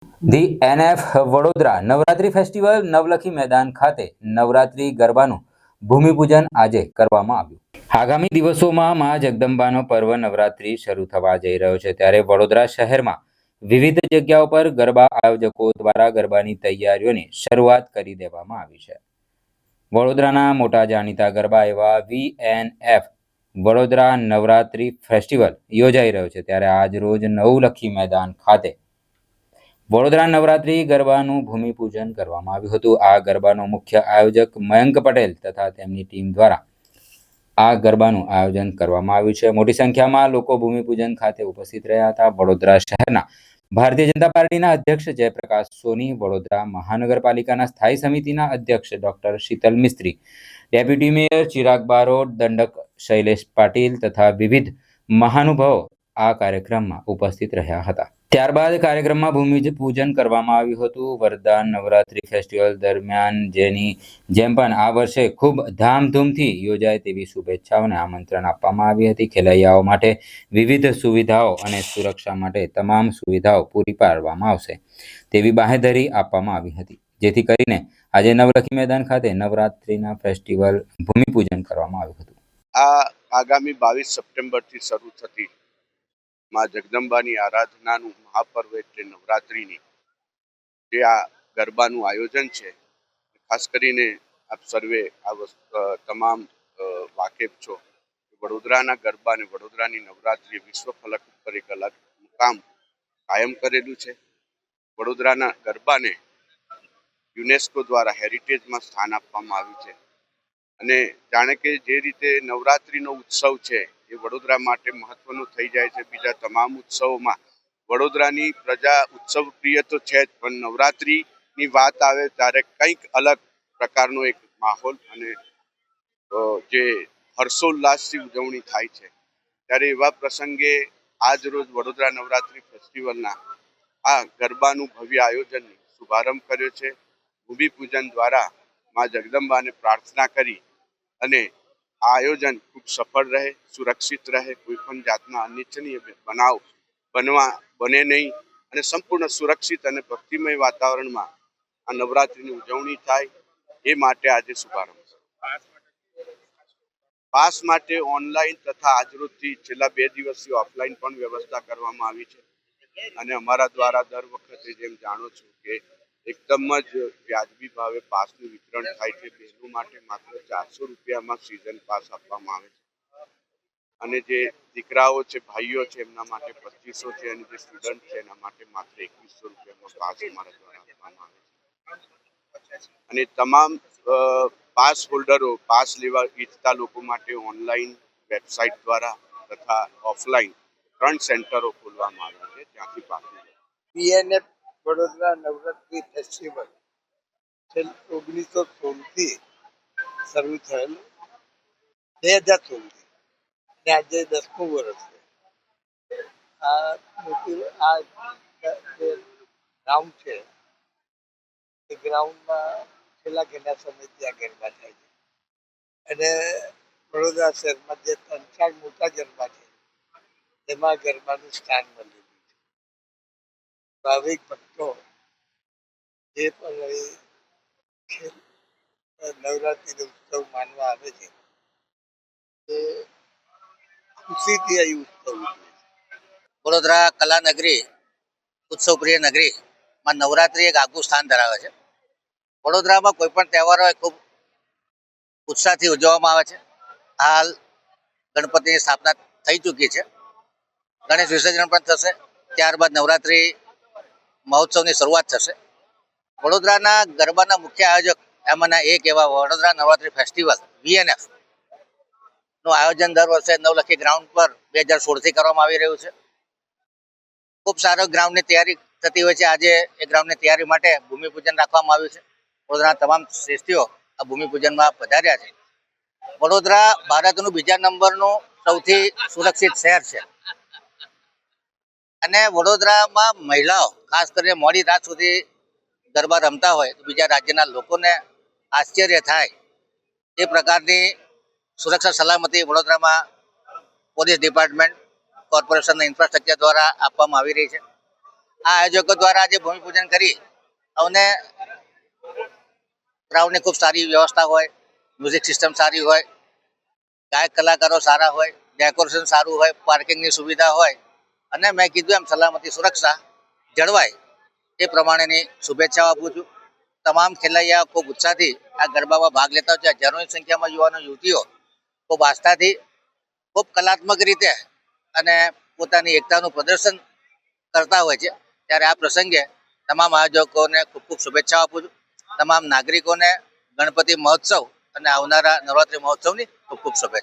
The NF Vadodara Navratri festival Navlakhi મેદાન ખાતે નવરાત્રી ગરબાનું ભૂમિપૂજન આજે કરવામાં આવ્યું। આગામી દિવસોમાં મા જગદંબાનો પર્વ નવરાત્રી શરૂ થવા જઈ રહ્યો છે, ત્યારે વડોદરા શહેરમાં વિવિધ જગ્યાઓ પર ગરબા આયોજકો દ્વારા ગરબાની તૈયારીઓની શરૂઆત કરી દેવામાં આવી છે। વડોદરાના મોટા જાણીતા ગરબા એવા વીએનએફ વડોદરા નવરાત્રી ફેસ્ટિવલ યોજાઈ રહ્યો છે, ત્યારે આજ રોજ નવલખી મેદાન ખાતે વડોદરા નવરાત્રી ગરબાનું ભૂમિપૂજન કરવામાં આવ્યું હતું। આ ગરબાનો મુખ્ય આયોજક મયંક પટેલ તથા તેમની ટીમ દ્વારા આ ગરબાનું આયોજન કરવામાં આવ્યું છે। મોટી સંખ્યામાં લોકો ભૂમિપૂજન ખાતે ઉપસ્થિત રહ્યા હતા। વડોદરા શહેરના ભારતીય જનતા પાર્ટીના અધ્યક્ષ જયપ્રકાશ સોની, વડોદરા મહાનગરપાલિકાના સ્થાયી સમિતિના અધ્યક્ષ ડોક્ટર શીતલ મિસ્ત્રી, ડેપ્યુટી મેયર ચિરાગ બારોટ, દંડક શૈલેષ પાટીલ તથા વિવિધ મહાનુભાવો આ કાર્યક્રમમાં ઉપસ્થિત રહ્યા હતા। ત્યારબાદ કાર્યક્રમમાં ભૂમિપૂજન કરવામાં આવ્યું હતું। વરદાન નવરાત્રી ફેસ્ટિવલ દરમિયાન જેની જેમ પણ આ વર્ષે ખૂબ ધામધૂમથી યોજાય તેવી શુભેચ્છાઓને આમંત્રણ આપવામાં આવી હતી। ખેલૈયાઓ માટે વિવિધ સુવિધાઓ અને સુરક્ષા માટે તમામ સુવિધાઓ પૂરી પાડવામાં આવશે તેવી બાંહેધરી આપવામાં આવી હતી, જેથી કરીને આજે નવલખી મેદાન ખાતે નવરાત્રીના ફેસ્ટિવલ ભૂમિપૂજન કરવામાં આવ્યું હતું। આ આગામી 22 સપ્ટેમ્બરથી શરૂ થતી માં જગદંબાની આરાધનાનું મહાપર્વ એટલે નવરાત્રિની જે આ ગરબાનું આયોજન છે, ખાસ કરીને આપ સર્વે તમામ વાકેફ છો। વડોદરાના ગરબા અને વડોદરાની નવરાત્રી વિશ્વ ફલક ઉપર એક અલગ મુકામ કાયમ કરેલું છે। વડોદરાના ગરબાને યુનેસ્કો દ્વારા હેરિટેજમાં સ્થાન આપવામાં આવ્યું છે અને જાણે કે જે રીતે નવરાત્રીનો ઉત્સવ છે એ વડોદરા માટે મહત્વનું થઈ જાય છે। બીજા તમામ ઉત્સવોમાં વડોદરાની પ્રજા ઉત્સવ પ્રિય તો છે જ, પણ નવરાત્રીની વાત આવે ત્યારે કંઈક અલગ પ્રકારનો એક માહોલ અને જે હર્ષોલ્લાસથી ઉજવણી થાય છે। ત્યારે એવા પ્રસંગે આજ રોજ વડોદરા નવરાત્રી ફેસ્ટિવલના આ ગરબાનું ભવ્ય આયોજનની શુભારંભ કર્યો છે। ભૂમિપૂજન દ્વારા મા જગદંબાને પ્રાર્થના કરી અને આ આયોજન ખૂબ સફળ રહે, સુરક્ષિત રહે, કોઈ પણ જાતના અનિચ્છનીય બનાવ બને નહીં અને સંપૂર્ણ સુરક્ષિત અને ભક્તિમય વાતાવરણમાં આ નવરાત્રીની ઉજવણી થાય એ માટે આજે શુભારંભ છે। પાસ માટે ઓનલાઈન તથા આજરોજથી છેલ્લા 2 દિવસથી ઓફલાઈન પણ વ્યવસ્થા કરવામાં આવી છે અને અમારા દ્વારા દર વખતે જેમ જાણો છો કે એકદમ જ વ્યાજબી ભાવે પાસનું વિતરણ થાય છે। બહેનો માટે માત્ર 400 રૂપિયામાં સિઝન પાસ આપવામાં આવે છે અને જે દીકરાઓ છે, ભાઈઓ છે, એમના માટે 2500 છે અને જે સ્ટુડન્ટ છે એના માટે માત્ર 2100 રૂપિયામાં પાસ અમારા દ્વારા આપવામાં આવે છે અને તમામ પાસ હોલ્ડરો પાસ લેવા ઈચ્છતા લોકો માટે ઓનલાઈન વેબસાઇટ દ્વારા તથા ઓફલાઈન 3 સેન્ટરો ખોલવામાં આવ્યા છે, ત્યાંથી પાસ વીએનએફ વડોદરા નવરાત્રી ફેસ્ટિવલ 1916થી શરૂ થયેલું, 2016થી અને આજે 10મું વર્ષ છે। આ જે ગ્રાઉન્ડ છે એ ગ્રાઉન્ડમાં છેલ્લા ઘણા સમયથી આ ગરબા થાય છે અને વડોદરા શહેરમાં જે 3-4 મોટા ગરબા છે એમાં ગરબાનું સ્થાન મળેલું છે। ભાવિક ભક્તો જે પણ નવરાત્રીનો ઉત્સવ માનવા આવે છે તે ખુશીથી અહીં ઉત્સવ ઉજવે છે। વડોદરા કલા નગરી, ઉત્સવ પ્રિય નગરીમાં નવરાત્રી એક આગવું સ્થાન ધરાવે છે। વડોદરામાં કોઈ પણ તહેવાર હોય ખૂબ ઉત્સાહથી ઉજવવામાં આવે છે। હાલ ગણપતિની સ્થાપના થઈ ચૂકી છે, ગણેશ વિસર્જન પણ થશે, ત્યારબાદ નવરાત્રી મહોત્સવની શરૂઆત થશે। વડોદરાના ગરબાના મુખ્ય આયોજક એમાંના એક એવા વડોદરા નવરાત્રી ફેસ્ટિવલ વીએનએફ નું આયોજન દર વર્ષે નવલખી ગ્રાઉન્ડ પર 2016થી કરવામાં આવી રહ્યું છે। ખૂબ સારો ગ્રાઉન્ડની તૈયારી થતી હોય છે। આજે એ ગ્રાઉન્ડની તૈયારી માટે ભૂમિપૂજન રાખવામાં આવ્યું છે। વડોદરાના તમામ શ્રેષ્ઠીઓ આ ભૂમિપૂજનમાં પધાર્યા છે। વડોદરા ભારતનું બીજા નંબરનું સૌથી સુરક્ષિત શહેર છે અને વડોદરામાં મહિલાઓ ખાસ કરીને મોડી રાત સુધી ગરબા રમતા હોય તો બીજા રાજ્યના લોકોને આશ્ચર્ય થાય એ પ્રકારની સુરક્ષા સલામતી વડોદરામાં પોલીસ ડિપાર્ટમેન્ટ, કોર્પોરેશન ઇન્ફ્રાસ્ટ્રક્ચર દ્વારા આપવામાં આવી રહી છે। આ આયોજકો દ્વારા જે ભૂમિપૂજન કરી અને ગ્રાઉન્ડની ખૂબ સારી વ્યવસ્થા હોય, મ્યુઝિક સિસ્ટમ સારી હોય, ગાયક કલાકારો સારા હોય, ડેકોરેશન સારું હોય, પાર્કિંગની સુવિધા હોય અને મેં કીધું એમ સલામતી સુરક્ષા જળવાય એ પ્રમાણેની શુભેચ્છાઓ આપું છું. તમામ ખેલૈયાઓ ખૂબ ઉત્સાહથી આ ગરબામાં ભાગ લેતા હોય છે. હજારોની સંખ્યામાં યુવાનો યુવતીઓ ખૂબ આસ્થાથી, ખૂબ કલાત્મક રીતે અને પોતાની એકતાનું પ્રદર્શન કરતા હોય છે. ત્યારે આ પ્રસંગે તમામ આયોજકોને ખૂબ ખૂબ શુભેચ્છાઓ આપું છું. તમામ નાગરિકોને ગણપતિ મહોત્સવ અને આવનારા નવરાત્રિ મહોત્સવની ખૂબ ખૂબ શુભેચ્છા.